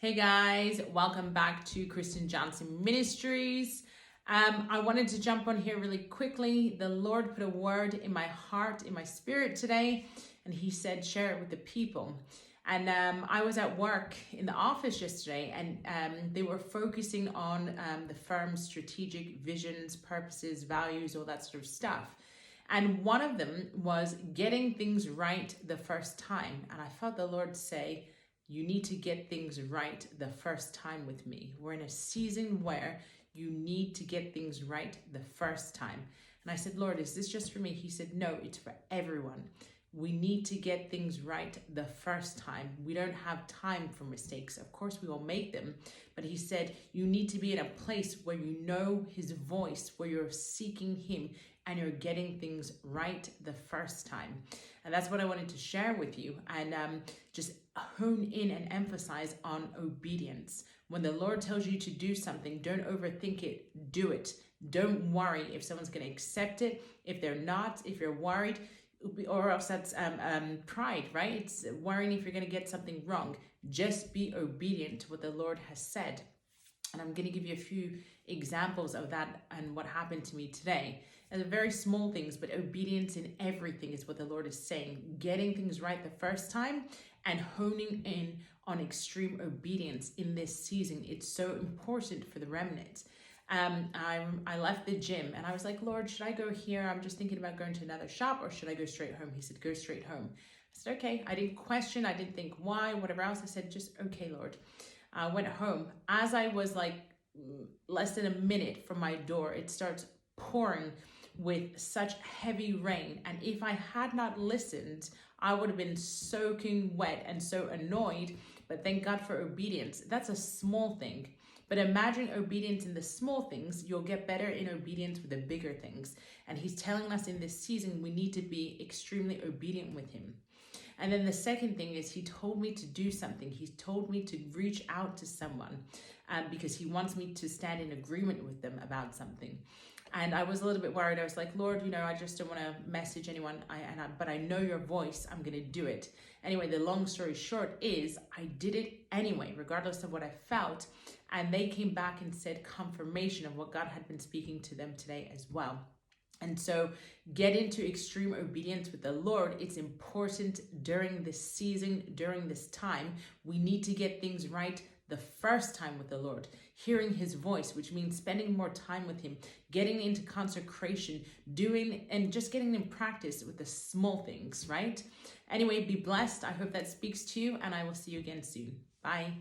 Hey guys, welcome back to Kristen Johnson Ministries. I wanted to jump on here really quickly. The Lord put a word in my heart, in my spirit today, and He said, share it with the people. And I was at work in the office yesterday, and they were focusing on the firm's strategic visions, purposes, values, all that sort of stuff. And one of them was getting things right the first time. And I felt the Lord say, you need to get things right the first time with me. We're in a season where you need to get things right the first time. And I said, Lord, is this just for me? He said, no, it's for everyone. We need to get things right the first time. We don't have time for mistakes. Of course, we will make them. But He said, you need to be in a place where you know His voice, where you're seeking Him and you're getting things right the first time. And that's what I wanted to share with you. And just hone in and emphasize on obedience. When the Lord tells you to do something, don't overthink it, do it. Don't worry if someone's going to accept it. If they're not, if you're worried, or else that's pride, right? It's worrying if you're going to get something wrong. Just be obedient to what the Lord has said. And I'm going to give you a few examples of that and what happened to me today. And they're very small things, but obedience in everything is what the Lord is saying. Getting things right the first time and honing in on extreme obedience in this season. It's so important for the remnant. I left the gym and I was like, Lord, should I go here? I'm just thinking about going to another shop, or should I go straight home? He said, go straight home. I said, okay. I didn't question. I didn't think why, whatever else. I said, just okay, Lord. I went home. As I was like less than a minute from my door, it starts pouring with such heavy rain. And if I had not listened, I would have been soaking wet and so annoyed. But thank God for obedience. That's a small thing. But imagine obedience in the small things. You'll get better in obedience with the bigger things. And He's telling us in this season, we need to be extremely obedient with Him. And then the second thing is He told me to do something. He told me to reach out to someone because He wants me to stand in agreement with them about something. And I was a little bit worried. I was like, Lord, I just don't want to message anyone. But I know your voice. I'm going to do it. Anyway, the long story short is I did it anyway, regardless of what I felt. And they came back and said confirmation of what God had been speaking to them today as well. And so get into extreme obedience with the Lord. It's important during this season, during this time. We need to get things right the first time with the Lord, hearing His voice, which means spending more time with Him, getting into consecration, doing and just getting in practice with the small things, right? Anyway, be blessed. I hope that speaks to you, and I will see you again soon. Bye.